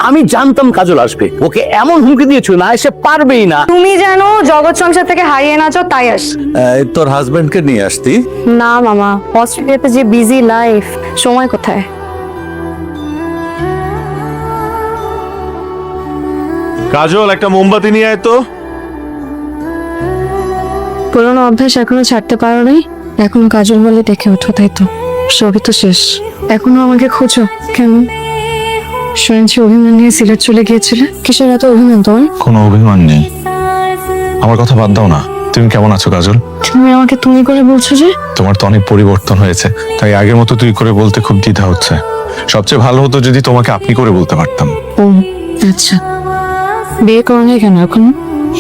আমি জানতাম কাজল আসবে, ওকে এমন হুমকি দিয়েছো না এসে পারবেই না। তুমি জানো জগৎ সংসার থেকে হারিয়ে নাচো তাই আস। তোর হাজবেন্ডকে নিয়ে আসতি? না মামা, অস্ট্রেলিয়াতে যে বিজি লাইফ, সময় কোথায়। কাজল, একটা মোমবাতি নিয়ে আয় তো। পুরোনো অভ্যাস এখনো ছাড়তে পারো নাই? এখনো কাজল বলে দেখে ওঠো, তাই তো? সবই তো শেষ, এখনো আমাকে খোঁজো কেন? শুনেছি অভিমান নিয়ে সিলেট চলে গিয়েছিলে, কিসের এত অভিমান তোমার? কোনো অভিমান নেই, আমার কথা বাদ দাও না। তুমি কেমন আছো কাজল? তুমি আমাকে তুমি করে বলছো যে? তোমার তো অনেক পরিবর্তন হয়েছে, তাই আগের মতো তুই করে বলতে খুব দ্বিধা হচ্ছে। সবচেয়ে ভালো হতো যদি তোমাকে আপনি করে বলতে পারতাম। ও আচ্ছা, বিয়ে করোনি কেন এখন?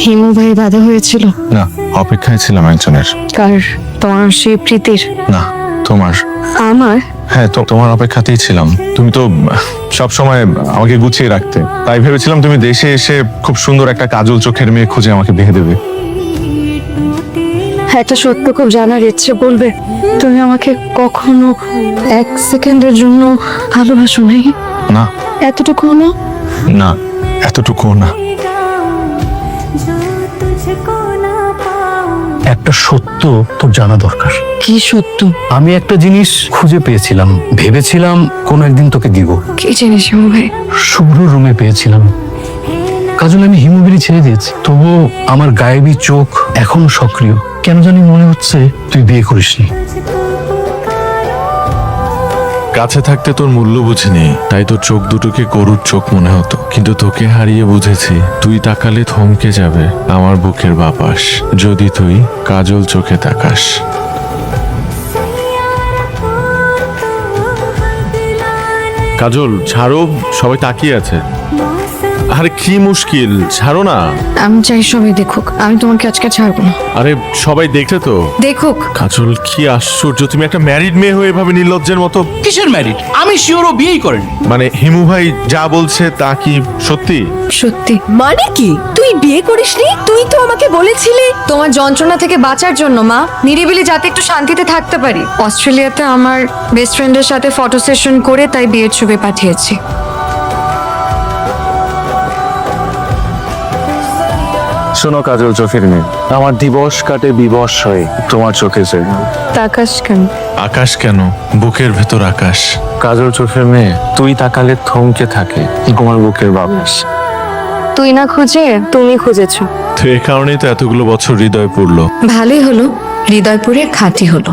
হিমু ভাই বাধা হয়েছিল? না, অপেক্ষায় ছিলাম একজনের। কার? তোমার সেই প্রীতির? না, তোমার। আমার? হ্যাঁ, তো তোমার অপেক্ষাতেই ছিলাম। তুমি তো সব সময় আমাকে গুছিয়ে রাখতে, তাই ভেবেছিলাম তুমি দেশে এসে খুব সুন্দর একটা কাজল চোখের মেয়ে খুঁজে আমাকে বিয়ে দেবে। একটা সত্য খুব জানার ইচ্ছে, বলবে? তুমি আমাকে কখনো এক সেকেন্ডের জন্য ভালোবাসো নাই? না। এতটুকু না? না, এতটুকুও না। একটা সত্য তোর জানা দরকার। কি সত্য? আমি একটা জিনিস খুঁজে পেয়েছিলাম, ভেবেছিলাম কোনো একদিন তোকে দিব। কি জিনিস হিমু ভাই? শুভ্র রুমে পেয়েছিলাম। কাজল, আমি হিমুবিরি ছেড়ে দিয়েছি, তবুও আমার গায়েবী চোখ এখনো সক্রিয়। কেন জানি মনে হচ্ছে তুই বিয়ে করিসনি। কাছে থাকতে তোর মূল্য বুঝিনি, তাই তোর চোখ দুটোকে গরুর চোখ মনে হতো। কিন্তু তোকে হারিয়ে বুঝেছি, তুই তাকালে থমকে যাবে আমার বুকের বাপাস, যদি তুই কাজল চোখে তাকাস। কাজল, ছাড়ো, সবাই তাকিয়ে আছে। আরে কি মুশকিল, ছাড়ো না। আমি চাই সবাই দেখুক, আমি তোমাকে আজকে ছাড়বো না। আরে সবাই দেখছে তো। দেখুক। কাজল, কি আশ্চর্য, তুমি একটা ম্যারিড মেয়ে হয়ে এভাবে নির্লজ্জের মতো। কিসের ম্যারিড? আমি শিওর ও বিয়েই করেনি। মানে হিমু ভাই যা বলছে তা কি সত্যি? সত্যি। মানে কি? তুই বিয়ে করিসনি? তুই তো আমাকে বলেছিলি। তোমার যন্ত্রণা থেকে বাঁচার জন্য মা, নিরিবিলি যাতে একটু শান্তিতে থাকতে পারি। অস্ট্রেলিয়াতে আমার বেস্ট ফ্রেন্ডের সাথে ফটো সেশন করে তাই বিয়ের ছবি পাঠিয়েছি। শোনো কাজল চোখের মেয়ে, আমার দিবস কাটে বিবশ হয়ে তোমার চোখে যে। আকাশ কেন? আকাশ কেন? বুকের ভেতর আকাশ। কাজল চোখের মেয়ে, তুই তাকালে থমকে থাকে তোমার বুকের বাতাস। তুই না খুঁজে তুমি খুঁজেছো। তো এ কারণেই তো এতগুলো বছর হৃদয় পড়লো। ভালোই হলো, হৃদয়পুরে খাঁটি হলো।